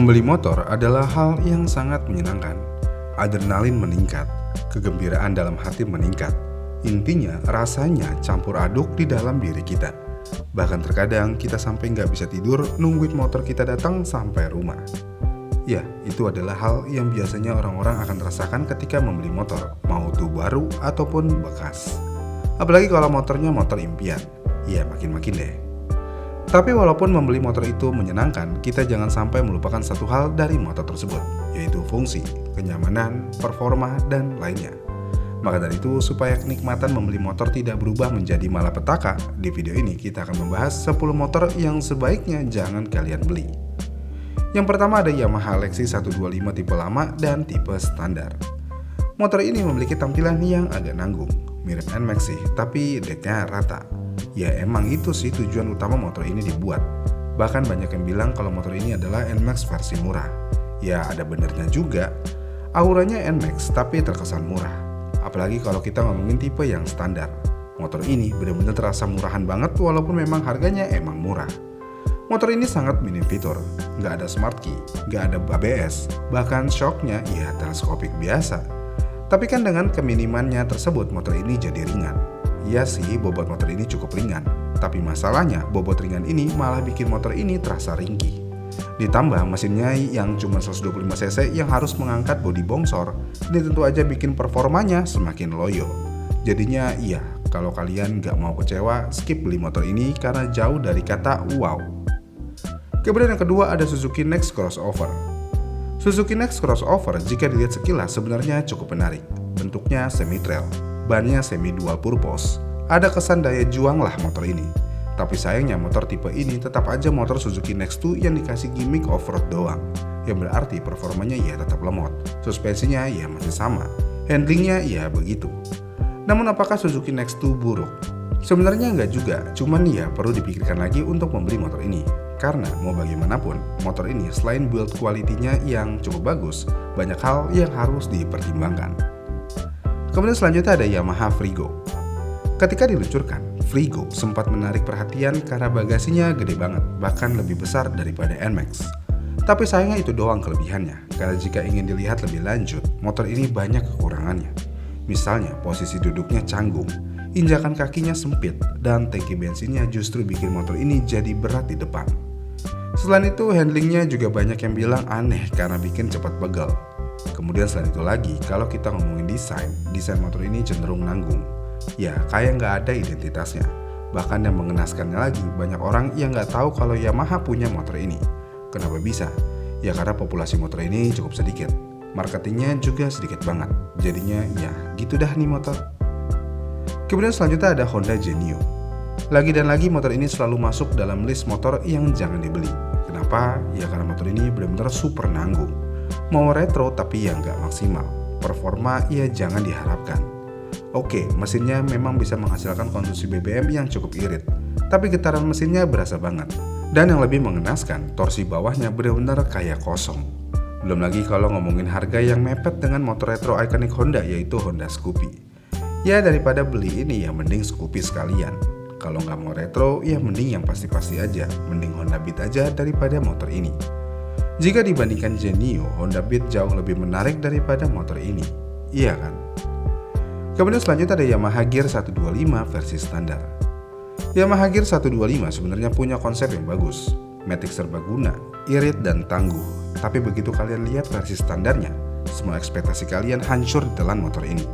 Membeli motor adalah hal yang sangat menyenangkan. Adrenalin meningkat, kegembiraan dalam hati meningkat. Intinya rasanya campur aduk di dalam diri kita. Bahkan terkadang kita sampai nggak bisa tidur nungguin motor kita datang sampai rumah. Ya, itu adalah hal yang biasanya orang-orang akan rasakan ketika membeli motor, mau itu baru ataupun bekas. Apalagi kalau motornya motor impian, ya makin-makin deh. Tapi walaupun membeli motor itu menyenangkan, kita jangan sampai melupakan satu hal dari motor tersebut, yaitu fungsi, kenyamanan, performa, dan lainnya. Maka dari itu, supaya kenikmatan membeli motor tidak berubah menjadi malapetaka, di video ini kita akan membahas 10 motor yang sebaiknya jangan kalian beli. Yang pertama ada Yamaha Lexi 125 tipe lama dan tipe standar. Motor ini memiliki tampilan yang agak nanggung, mirip NMAX sih, tapi deknya rata. Ya emang itu sih tujuan utama motor ini dibuat. Bahkan banyak yang bilang kalau motor ini adalah NMAX versi murah. Ya ada benernya juga, auranya NMAX tapi terkesan murah. Apalagi kalau kita ngomongin tipe yang standar. Motor ini benar-benar terasa murahan banget walaupun memang harganya emang murah. Motor ini sangat minim fitur, nggak ada smart key, nggak ada ABS, bahkan shocknya ya teleskopik biasa. Tapi kan dengan keminimannya tersebut motor ini jadi ringan. Iya sih bobot motor ini cukup ringan, tapi masalahnya bobot ringan ini malah bikin motor ini terasa ringkih. Ditambah mesinnya yang cuma 125 cc yang harus mengangkat bodi bongsor, ini tentu aja bikin performanya semakin loyo. Jadinya iya, kalau kalian nggak mau kecewa, skip beli motor ini karena jauh dari kata wow. Kemudian yang kedua ada Suzuki Next Crossover. Suzuki Next Crossover jika dilihat sekilas sebenarnya cukup menarik. Bentuknya semi-trail, bannya semi dual purpose. Ada kesan daya juang lah motor ini. Tapi sayangnya motor tipe ini tetap aja motor Suzuki Next 2 yang dikasih gimmick off-road doang. Yang berarti performanya ya tetap lemot, suspensinya ya masih sama, handlingnya ya begitu. Namun apakah Suzuki Next 2 buruk? Sebenarnya enggak juga, cuman ya perlu dipikirkan lagi untuk membeli motor ini. Karena mau bagaimanapun, motor ini selain build quality-nya yang cukup bagus, banyak hal yang harus dipertimbangkan. Kemudian selanjutnya ada Yamaha Frigo. Ketika diluncurkan, Frigo sempat menarik perhatian karena bagasinya gede banget, bahkan lebih besar daripada NMAX. Tapi sayangnya itu doang kelebihannya, karena jika ingin dilihat lebih lanjut, motor ini banyak kekurangannya. Misalnya posisi duduknya canggung, injakan kakinya sempit, dan tangki bensinnya justru bikin motor ini jadi berat di depan. Selain itu handlingnya juga banyak yang bilang aneh karena bikin cepat pegel. Kemudian selain itu lagi, kalau kita ngomongin desain motor ini cenderung nanggung. Ya kayak nggak ada identitasnya. Bahkan yang mengenaskannya lagi, banyak orang yang nggak tahu kalau Yamaha punya motor ini. Kenapa bisa? Ya karena populasi motor ini cukup sedikit. Marketingnya juga sedikit banget. Jadinya ya gitu dah nih motor. Kemudian selanjutnya ada Honda Genio. Lagi dan lagi motor ini selalu masuk dalam list motor yang jangan dibeli. Kenapa? Ya karena motor ini benar-benar super nanggung. Mau retro tapi ya nggak maksimal. Performa ya jangan diharapkan. Oke, mesinnya memang bisa menghasilkan konsumsi BBM yang cukup irit. Tapi getaran mesinnya berasa banget. Dan yang lebih mengenaskan, torsi bawahnya benar-benar kayak kosong. Belum lagi kalau ngomongin harga yang mepet dengan motor retro ikonik Honda yaitu Honda Scoopy. Ya daripada beli ini ya mending Scoopy sekalian. Kalau nggak mau retro ya mending yang pasti-pasti aja. Mending Honda Beat aja daripada motor ini. Jika dibandingkan Genio, Honda Beat jauh lebih menarik daripada motor ini. Iya kan? Kemudian selanjutnya ada Yamaha Gear 125 versi standar. Yamaha Gear 125 sebenarnya punya konsep yang bagus. Matic serbaguna, irit dan tangguh. Tapi begitu kalian lihat versi standarnya, semua ekspektasi kalian hancur di telan motor ini.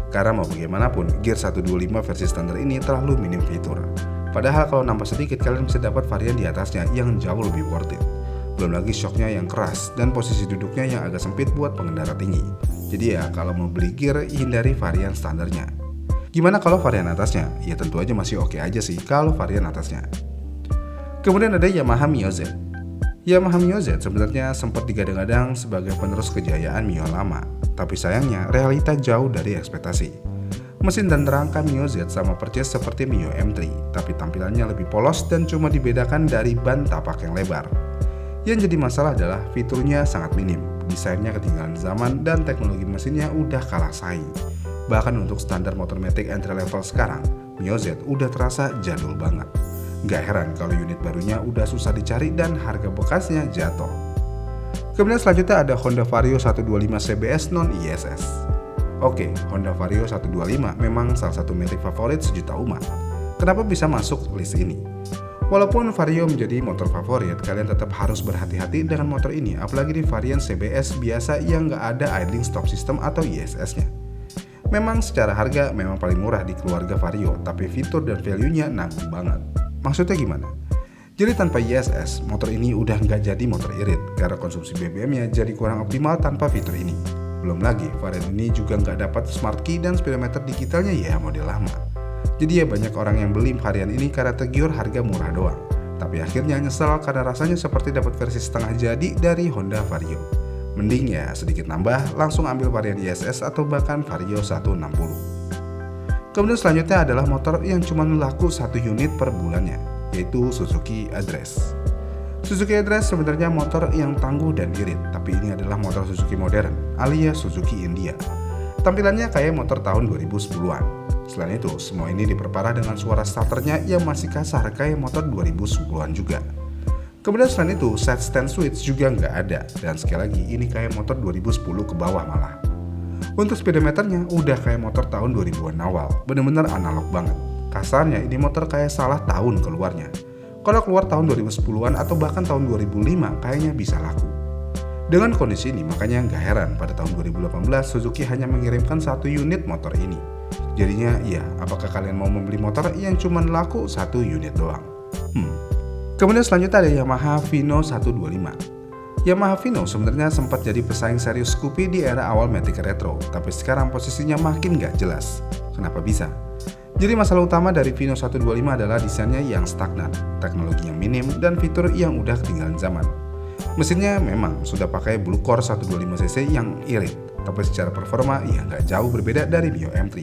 Karena mau bagaimanapun, Gear 125 versi standar ini terlalu minim fitur. Padahal kalau nambah sedikit kalian bisa dapat varian di atasnya yang jauh lebih worth it. Belum lagi shocknya yang keras dan posisi duduknya yang agak sempit buat pengendara tinggi. Jadi ya kalau mau beli Gear hindari varian standarnya. Gimana kalau varian atasnya? Ya tentu aja masih oke aja sih kalau varian atasnya. Kemudian ada Yamaha Mio Z. Yamaha Mio Z sebenarnya sempat digadang-gadang sebagai penerus kejayaan Mio lama. Tapi sayangnya realita jauh dari ekspektasi. Mesin dan rangka Mio Z sama persis seperti Mio M3, tapi tampilannya lebih polos dan cuma dibedakan dari ban tapak yang lebar. Yang jadi masalah adalah fiturnya sangat minim, desainnya ketinggalan zaman dan teknologi mesinnya udah kalah saing. Bahkan untuk standar motor matic entry level sekarang, Mio Z udah terasa jadul banget. Gak heran kalau unit barunya udah susah dicari dan harga bekasnya jatuh. Kemudian selanjutnya ada Honda Vario 125 CBS non-ISS. Oke, Honda Vario 125 memang salah satu merek favorit sejuta umat. Kenapa bisa masuk list ini? Walaupun Vario menjadi motor favorit, kalian tetap harus berhati-hati dengan motor ini, apalagi di varian CBS biasa yang nggak ada idling stop system atau ISS-nya. Memang secara harga memang paling murah di keluarga Vario, tapi fitur dan value-nya nanggung banget. Maksudnya gimana? Jadi tanpa ISS, motor ini udah nggak jadi motor irit, karena konsumsi BBM-nya jadi kurang optimal tanpa fitur ini. Belum lagi, varian ini juga nggak dapat smart key dan speedometer digitalnya ya model lama. Jadi ya banyak orang yang beli varian ini karena tergiur harga murah doang. Tapi akhirnya nyesel karena rasanya seperti dapat versi setengah jadi dari Honda Vario. Mending ya sedikit nambah, langsung ambil varian ISS atau bahkan Vario 160. Kemudian selanjutnya adalah motor yang cuma laku 1 unit per bulannya, yaitu Suzuki Address. Suzuki Address sebenarnya motor yang tangguh dan irit, tapi ini adalah motor Suzuki modern, alias Suzuki India. Tampilannya kayak motor tahun 2010-an. Selain itu, semua ini diperparah dengan suara starternya yang masih kasar kayak motor 2010-an juga. Kemudian selain itu, side stand switch juga nggak ada, dan sekali lagi ini kayak motor 2010 ke bawah malah. Untuk speedometernya udah kayak motor tahun 2000-an awal, bener-bener analog banget. Kasarnya ini motor kayak salah tahun keluarnya. Kalau keluar tahun 2010-an atau bahkan tahun 2005 kayaknya bisa laku. Dengan kondisi ini makanya nggak heran pada tahun 2018 Suzuki hanya mengirimkan 1 unit motor ini. Jadinya ya, apakah kalian mau membeli motor yang cuma laku 1 unit doang? Kemudian selanjutnya ada Yamaha Vino 125. Yamaha Vino sebenarnya sempat jadi pesaing serius Scoopy di era awal Matic Retro, tapi sekarang posisinya makin nggak jelas. Kenapa bisa? Jadi masalah utama dari Vino 125 adalah desainnya yang stagnan, teknologi yang minim, dan fitur yang udah ketinggalan zaman. Mesinnya memang sudah pakai Blue Core 125cc yang irit, tapi secara performa ya nggak jauh berbeda dari Mio M3.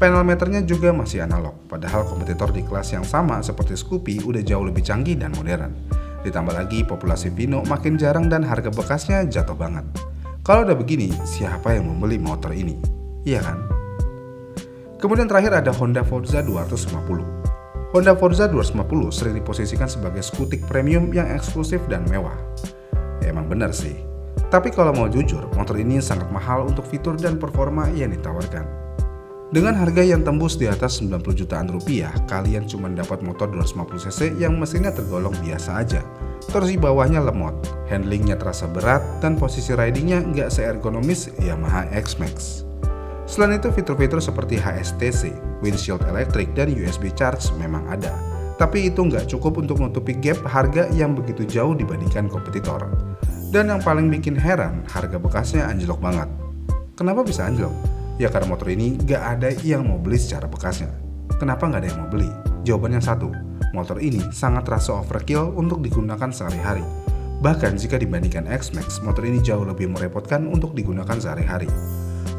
Panel meternya juga masih analog, padahal kompetitor di kelas yang sama seperti Scoopy udah jauh lebih canggih dan modern. Ditambah lagi populasi Vino makin jarang dan harga bekasnya jatuh banget. Kalau udah begini, siapa yang membeli motor ini? Iya kan? Kemudian terakhir ada Honda Forza 250. Honda Forza 250 sering diposisikan sebagai skutik premium yang eksklusif dan mewah. Ya, emang benar sih. Tapi kalau mau jujur, motor ini sangat mahal untuk fitur dan performa yang ditawarkan. Dengan harga yang tembus di atas 90 jutaan rupiah, kalian cuma dapat motor 250cc yang mesinnya tergolong biasa aja. Terus di bawahnya lemot, handlingnya terasa berat, dan posisi ridingnya nggak seergonomis Yamaha X-Max. Selain itu, fitur-fitur seperti HSTC, windshield elektrik, dan USB charge memang ada. Tapi itu nggak cukup untuk menutupi gap harga yang begitu jauh dibandingkan kompetitor. Dan yang paling bikin heran, harga bekasnya anjlok banget. Kenapa bisa anjlok? Ya karena motor ini nggak ada yang mau beli secara bekasnya. Kenapa nggak ada yang mau beli? Jawabannya satu, motor ini sangat terasa overkill untuk digunakan sehari-hari. Bahkan jika dibandingkan X-Max, motor ini jauh lebih merepotkan untuk digunakan sehari-hari.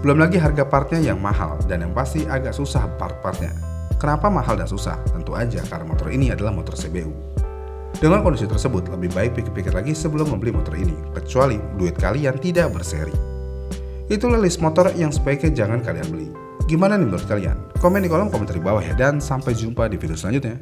Belum lagi harga partnya yang mahal dan yang pasti agak susah part-partnya. Kenapa mahal dan susah? Tentu aja karena motor ini adalah motor CBU. Dengan kondisi tersebut, lebih baik pikir-pikir lagi sebelum membeli motor ini, kecuali duit kalian tidak berseri. Itulah list motor yang sebaiknya jangan kalian beli. Gimana nih menurut kalian? Komen di kolom komentar di bawah ya, dan sampai jumpa di video selanjutnya.